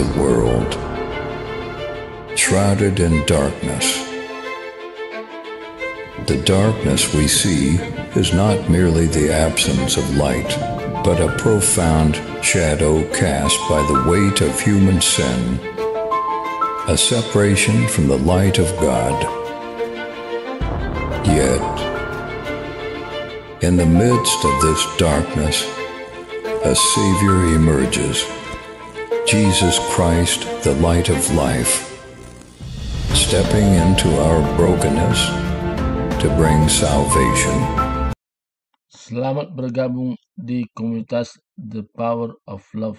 the world, shrouded in darkness. The darkness we see is not merely the absence of light, but a profound shadow cast by the weight of human sin, a separation from the light of God. Yet, in the midst of this darkness, a Savior emerges, Jesus Christ, the light of life, stepping into our brokenness to bring salvation. Selamat bergabung di komunitas The Power of Love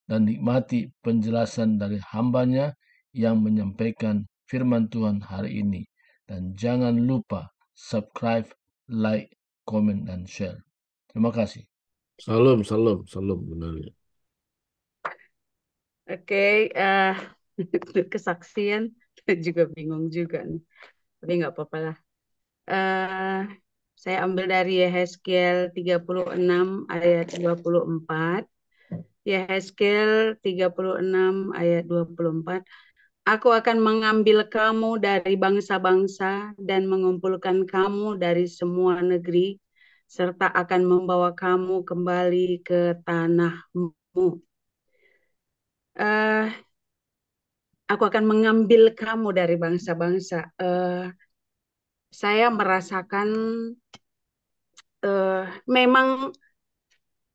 dan nikmati penjelasan dari hambanya yang menyampaikan firman Tuhan hari ini. Dan jangan lupa subscribe, like, komen, dan share. Terima kasih. Salam benarnya. Oke, kesaksian juga bingung juga nih. Tapi nggak apa-apa lah. Saya ambil dari Yehezkiel 36 ayat 24. Yehezkiel 36 ayat 24. Aku akan mengambil kamu dari bangsa-bangsa dan mengumpulkan kamu dari semua negeri, serta akan membawa kamu kembali ke tanahmu. Aku akan mengambil kamu dari bangsa-bangsa. Saya merasakan memang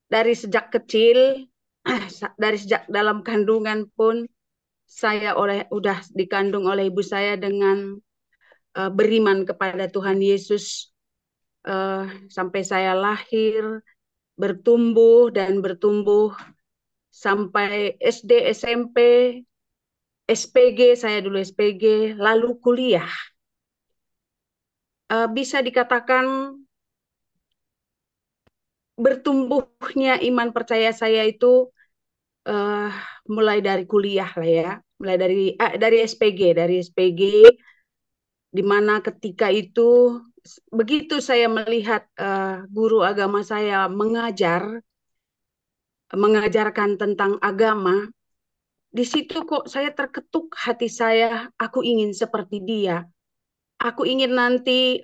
dari sejak kecil, dari sejak dalam kandungan pun, saya udah dikandung oleh ibu saya dengan beriman kepada Tuhan Yesus sampai saya lahir, bertumbuh sampai SD, SMP, SPG, saya dulu SPG, lalu kuliah. Bisa dikatakan bertumbuhnya iman percaya saya itu mulai dari kuliah lah ya, mulai dari SPG, di mana ketika itu begitu saya melihat guru agama saya mengajarkan tentang agama, di situ kok saya terketuk hati saya, aku ingin seperti dia, aku ingin nanti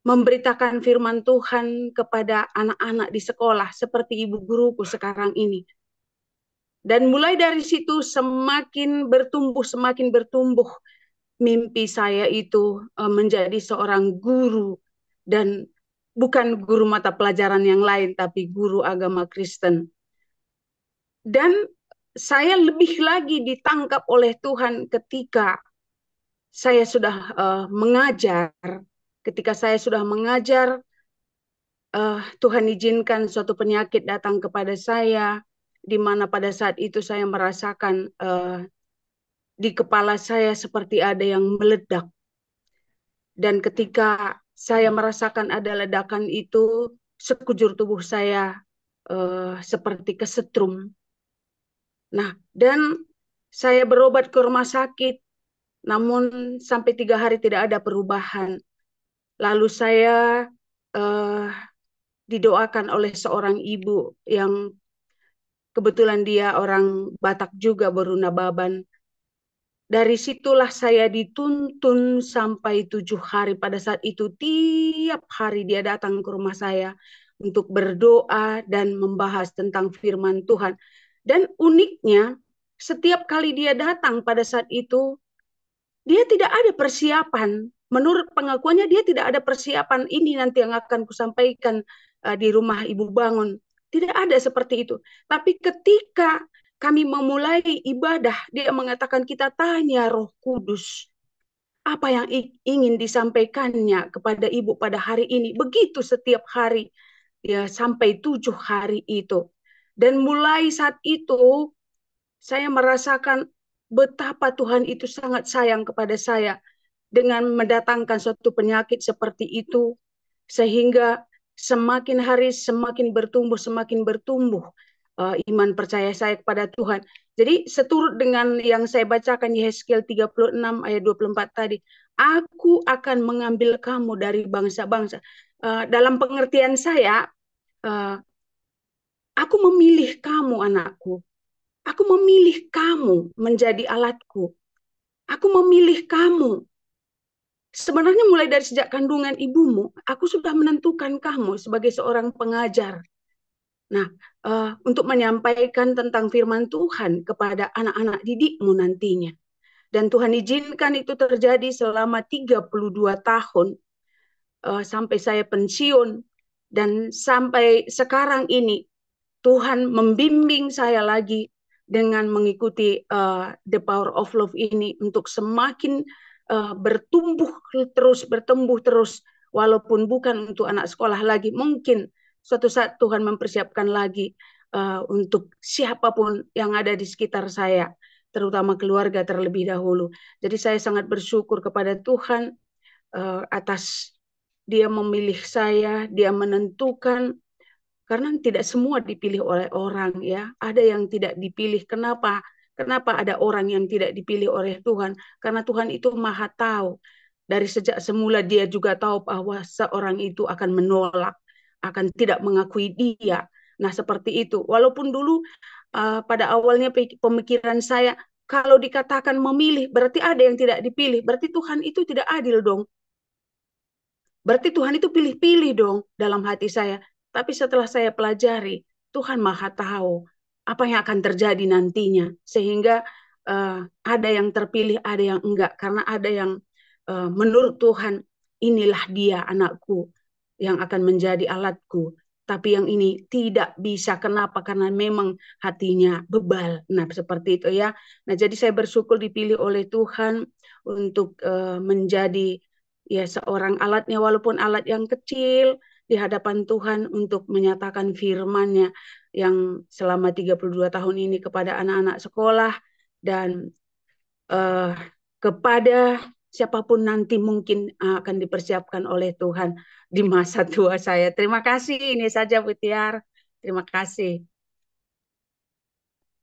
memberitakan firman Tuhan kepada anak-anak di sekolah seperti ibu guruku sekarang ini. Dan mulai dari situ semakin bertumbuh mimpi saya itu menjadi seorang guru, dan bukan guru mata pelajaran yang lain tapi guru agama Kristen. Dan saya lebih lagi ditangkap oleh Tuhan ketika saya sudah mengajar. Ketika saya sudah mengajar, Tuhan izinkan suatu penyakit datang kepada saya, di mana pada saat itu saya merasakan di kepala saya seperti ada yang meledak. Dan ketika saya merasakan ada ledakan itu, sekujur tubuh saya seperti kesetrum. Nah, dan saya berobat ke rumah sakit, namun sampai 3 hari tidak ada perubahan. Lalu saya didoakan oleh seorang ibu yang kebetulan dia orang Batak juga, beruna baban. Dari situlah saya dituntun sampai 7 hari. Pada saat itu tiap hari dia datang ke rumah saya untuk berdoa dan membahas tentang firman Tuhan. Dan uniknya, setiap kali dia datang pada saat itu, dia tidak ada persiapan. Menurut pengakuannya dia tidak ada persiapan, ini nanti yang akan kusampaikan di rumah Ibu Bangun. Tidak ada seperti itu. Tapi ketika kami memulai ibadah, dia mengatakan kita tanya Roh Kudus. Apa yang ingin disampaikannya kepada Ibu pada hari ini. Begitu setiap hari, ya sampai 7 hari itu. Dan mulai saat itu, saya merasakan betapa Tuhan itu sangat sayang kepada saya dengan mendatangkan suatu penyakit seperti itu, sehingga semakin hari semakin bertumbuh iman percaya saya kepada Tuhan. Jadi seturut dengan yang saya bacakan Yehezkiel 36 ayat 24 tadi, aku akan mengambil kamu dari bangsa-bangsa. Dalam pengertian saya, aku memilih kamu anakku. Aku memilih kamu menjadi alatku. Aku memilih kamu. Sebenarnya mulai dari sejak kandungan ibumu, aku sudah menentukan kamu sebagai seorang pengajar. Nah, untuk menyampaikan tentang firman Tuhan kepada anak-anak didikmu nantinya. Dan Tuhan izinkan itu terjadi selama 32 tahun sampai saya pensiun. Dan sampai sekarang ini Tuhan membimbing saya lagi dengan mengikuti The Power of Love ini untuk semakin bertumbuh terus, walaupun bukan untuk anak sekolah lagi. Mungkin suatu saat Tuhan mempersiapkan lagi untuk siapapun yang ada di sekitar saya, terutama keluarga terlebih dahulu. Jadi saya sangat bersyukur kepada Tuhan atas Dia memilih saya, Dia menentukan. Karena tidak semua dipilih oleh orang, ya. Ada yang tidak dipilih. Kenapa? Kenapa ada orang yang tidak dipilih oleh Tuhan? Karena Tuhan itu Maha tahu. Dari sejak semula Dia juga tahu bahwa seorang itu akan menolak, akan tidak mengakui Dia. Nah, seperti itu. Walaupun dulu pada awalnya pemikiran saya, kalau dikatakan memilih, berarti ada yang tidak dipilih. Berarti Tuhan itu tidak adil dong. Berarti Tuhan itu pilih-pilih dong dalam hati saya. Tapi setelah saya pelajari, Tuhan Maha tahu apa yang akan terjadi nantinya. Sehingga ada yang terpilih, ada yang enggak. Karena ada yang menurut Tuhan, inilah dia anakku yang akan menjadi alatku. Tapi yang ini tidak bisa. Kenapa? Karena memang hatinya bebal. Nah, seperti itu ya. Nah, jadi saya bersyukur dipilih oleh Tuhan untuk menjadi ya seorang alatnya, walaupun alat yang kecil di hadapan Tuhan untuk menyatakan firman-Nya yang selama 32 tahun ini kepada anak-anak sekolah dan kepada siapapun nanti mungkin akan dipersiapkan oleh Tuhan di masa tua saya. Terima kasih, ini saja Bu Tiar. Terima kasih.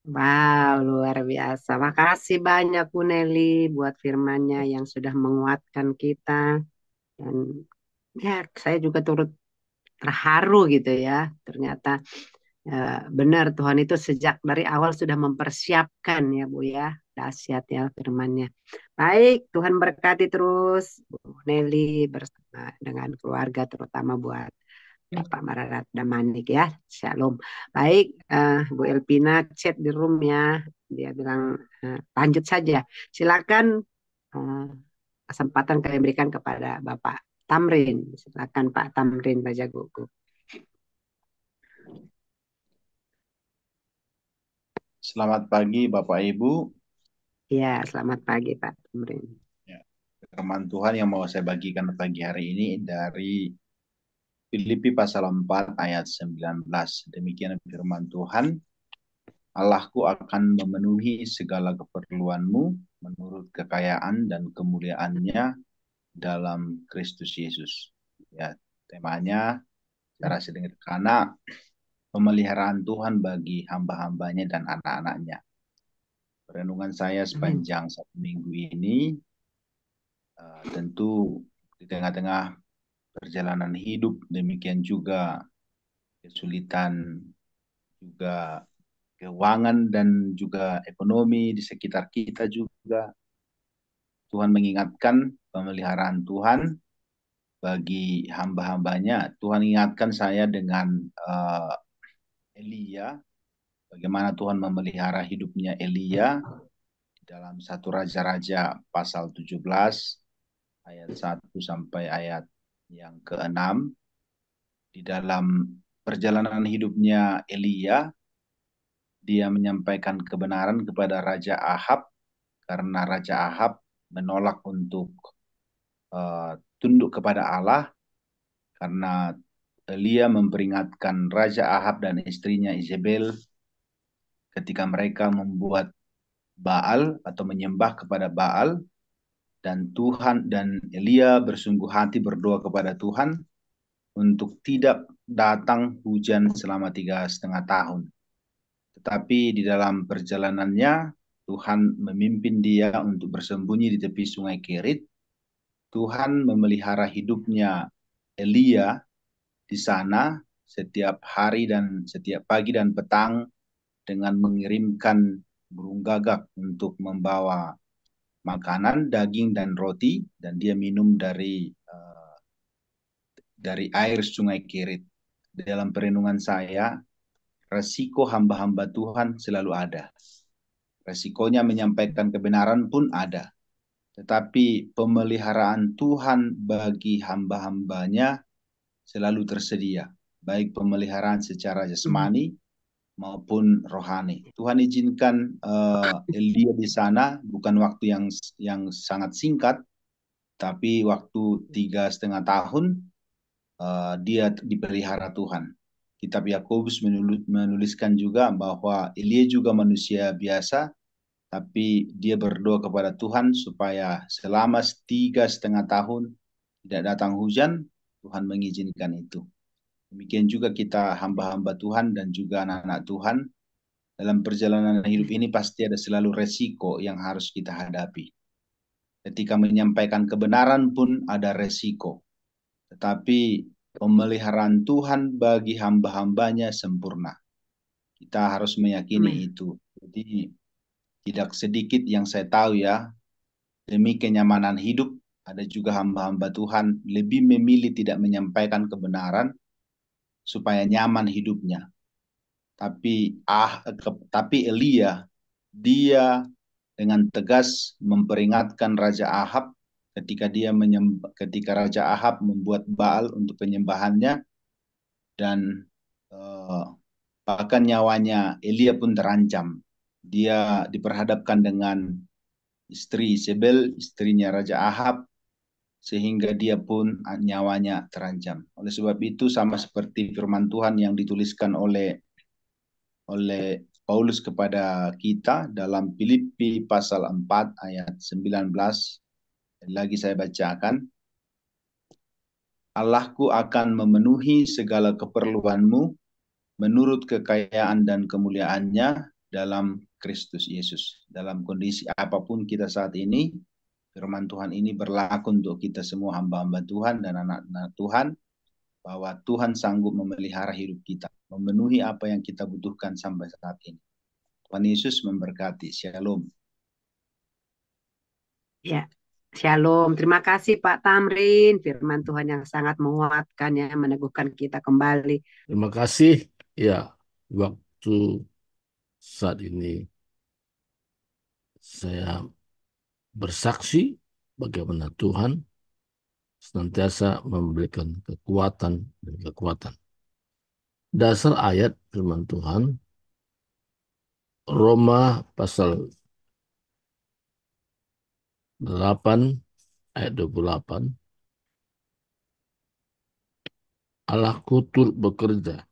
Wow, luar biasa. Makasih banyak Bu Nelly buat firman-Nya yang sudah menguatkan kita. Dan ya, saya juga turut terharu gitu ya. Ternyata benar Tuhan itu sejak dari awal sudah mempersiapkan ya Bu ya. Dahsyat ya firman-Nya. Baik, Tuhan berkati terus Bu Nelly bersama dengan keluarga, terutama buat Bapak Maranatha Manik ya. Shalom. Baik, Bu Elpina chat di room ya. Dia bilang lanjut saja. Silakan kesempatan kalian berikan kepada Bapak Tamrin. Silakan Pak Tamrin Raja Gugu. Selamat pagi Bapak Ibu. Ya, selamat pagi Pak Tamrin. Ya, firman Tuhan yang mau saya bagikan pagi hari ini dari Filipi pasal 4 ayat 19. Demikian firman Tuhan. Allahku akan memenuhi segala keperluanmu menurut kekayaan dan kemuliaannya dalam Kristus Yesus. Ya, temanya secara sederhana pemeliharaan Tuhan bagi hamba-hambanya dan anak-anaknya. Renungan saya sepanjang 1 minggu ini tentu di tengah-tengah perjalanan hidup, demikian juga kesulitan, juga keuangan dan juga ekonomi di sekitar kita juga. Tuhan mengingatkan pemeliharaan Tuhan bagi hamba-hambanya. Tuhan ingatkan saya dengan Elia, bagaimana Tuhan memelihara hidupnya Elia dalam 1 Raja-Raja pasal 17 ayat 1 sampai ayat yang ke-6. Di dalam perjalanan hidupnya Elia, dia menyampaikan kebenaran kepada Raja Ahab karena Raja Ahab menolak untuk tunduk kepada Allah, karena Elia memperingatkan Raja Ahab dan istrinya Izebel ketika mereka membuat Baal atau menyembah kepada Baal, dan Tuhan dan Elia bersungguh hati berdoa kepada Tuhan untuk tidak datang hujan selama 3,5 tahun. Tetapi di dalam perjalanannya Tuhan memimpin dia untuk bersembunyi di tepi sungai Kerit. Tuhan memelihara hidupnya Elia di sana setiap hari dan setiap pagi dan petang. dengan mengirimkan burung gagak untuk membawa makanan, daging dan roti, dan dia minum dari air Sungai Kerit. Dalam perenungan saya, resiko hamba-hamba Tuhan selalu ada. Resikonya menyampaikan kebenaran pun ada. Tetapi pemeliharaan Tuhan bagi hamba-hambanya selalu tersedia. Baik pemeliharaan secara jasmani maupun rohani. Tuhan izinkan Elia di sana bukan waktu yang sangat singkat, tapi waktu 3,5 tahun dia dipelihara Tuhan. Kitab Yakobus menuliskan juga bahwa Elia juga manusia biasa, tapi dia berdoa kepada Tuhan supaya selama 3,5 tahun tidak datang hujan, Tuhan mengizinkan itu. Demikian juga kita hamba-hamba Tuhan dan juga anak-anak Tuhan. Dalam perjalanan hidup ini pasti ada selalu resiko yang harus kita hadapi. Ketika menyampaikan kebenaran pun ada resiko. Tetapi pemeliharaan Tuhan bagi hamba-hambanya sempurna. Kita harus meyakini itu. Jadi tidak sedikit yang saya tahu ya, demi kenyamanan hidup, ada juga hamba-hamba Tuhan lebih memilih tidak menyampaikan kebenaran supaya nyaman hidupnya. Tapi Elia, dia dengan tegas memperingatkan Raja Ahab ketika Raja Ahab membuat Baal untuk penyembahannya, dan bahkan nyawanya Elia pun terancam. Dia diperhadapkan dengan istri Isabel, istrinya Raja Ahab, sehingga dia pun nyawanya terancam. Oleh sebab itu, sama seperti firman Tuhan yang dituliskan oleh Paulus kepada kita dalam Filipi pasal 4 ayat 19, lagi saya bacakan. Allahku akan memenuhi segala keperluanmu menurut kekayaan dan kemuliaannya dalam Kristus Yesus. Dalam kondisi apapun kita saat ini, firman Tuhan ini berlaku untuk kita semua hamba-hamba Tuhan dan anak-anak Tuhan, bahwa Tuhan sanggup memelihara hidup kita, memenuhi apa yang kita butuhkan sampai saat ini. Tuhan Yesus memberkati. Shalom. Ya, shalom. Terima kasih Pak Tamrin. Firman Tuhan yang sangat menguatkan ya, meneguhkan kita kembali. Terima kasih. Ya, waktu saat ini saya bersaksi bagaimana Tuhan senantiasa memberikan kekuatan dan kekuatan. Dasar ayat firman Tuhan, Roma pasal 8 ayat 28. Allahku turut bekerja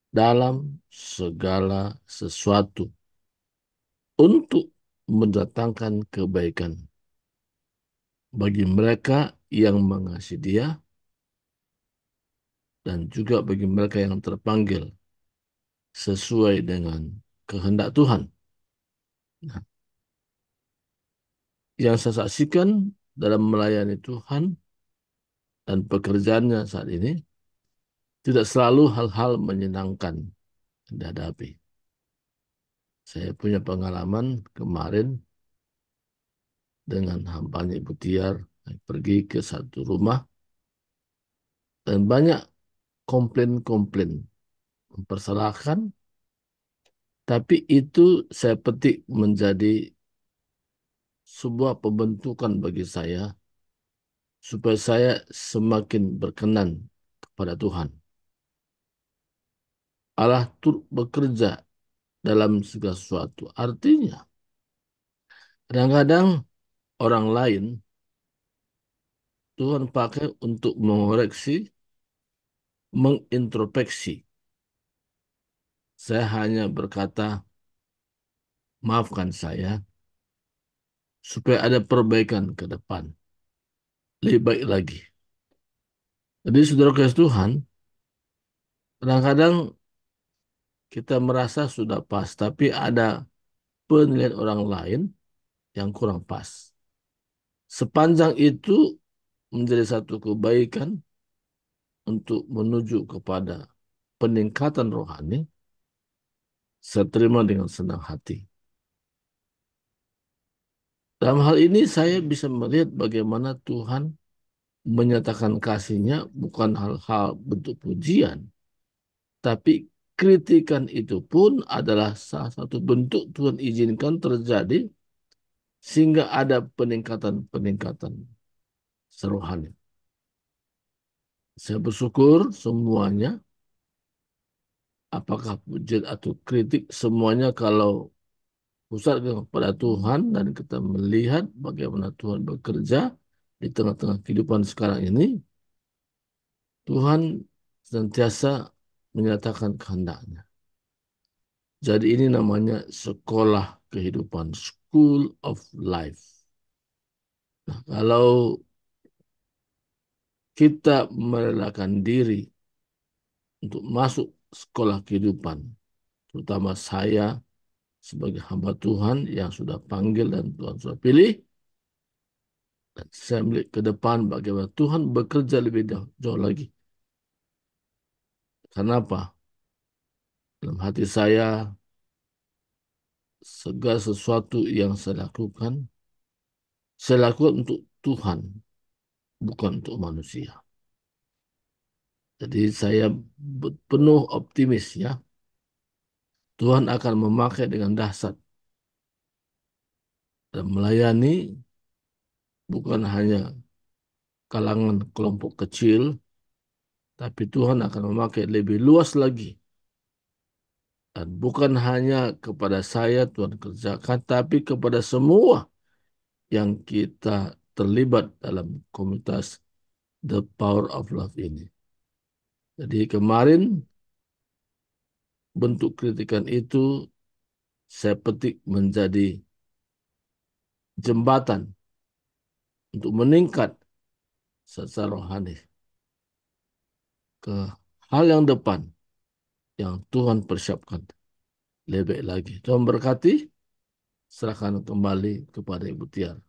dalam segala sesuatu untuk mendatangkan kebaikan bagi mereka yang mengasihi Dia dan juga bagi mereka yang terpanggil sesuai dengan kehendak Tuhan. Nah, yang saya saksikan dalam melayani Tuhan dan pekerjaannya saat ini tidak selalu hal-hal menyenangkan dihadapi. Saya punya pengalaman kemarin dengan hambanya Ibu Tiar pergi ke satu rumah dan banyak komplain-komplain, mempersalahkan, tapi itu saya petik menjadi sebuah pembentukan bagi saya supaya saya semakin berkenan kepada Tuhan. Allah turut bekerja dalam segala sesuatu. Artinya, kadang-kadang orang lain Tuhan pakai untuk mengoreksi, mengintrospeksi. Saya hanya berkata, maafkan saya, supaya ada perbaikan ke depan. Lebih baik lagi. Jadi saudara kasih Tuhan, kadang-kadang kita merasa sudah pas, tapi ada penilaian orang lain yang kurang pas. Sepanjang itu menjadi satu kebaikan untuk menuju kepada peningkatan rohani, saya terima dengan senang hati. Dalam hal ini saya bisa melihat bagaimana Tuhan menyatakan kasih-Nya bukan hal-hal bentuk pujian, tapi kritikan itu pun adalah salah satu bentuk Tuhan izinkan terjadi sehingga ada peningkatan-peningkatan serohani. Saya bersyukur semuanya, apakah pujian atau kritik, semuanya kalau pusat kepada Tuhan dan kita melihat bagaimana Tuhan bekerja di tengah-tengah kehidupan sekarang ini, Tuhan senantiasa menyatakan kehendak-Nya. Jadi ini namanya sekolah kehidupan, School of Life. Nah, kalau kita merelakan diri untuk masuk sekolah kehidupan, terutama saya sebagai hamba Tuhan yang sudah panggil dan Tuhan sudah pilih, dan saya melihat ke depan bagaimana Tuhan bekerja lebih jauh lagi. Kenapa? Dalam hati saya, segala sesuatu yang saya lakukan untuk Tuhan, bukan untuk manusia. Jadi saya penuh optimis ya. Tuhan akan memakai dengan dahsyat dan melayani bukan hanya kalangan kelompok kecil, tapi Tuhan akan memakai lebih luas lagi. Dan bukan hanya kepada saya Tuhan kerjakan, tapi kepada semua yang kita terlibat dalam komunitas The Power of Love ini. Jadi kemarin bentuk kritikan itu saya petik menjadi jembatan untuk meningkat secara rohani ke hal yang depan yang Tuhan persiapkan lebih lagi. Tuhan berkati, serahkan kembali kepada Ibu Tiar.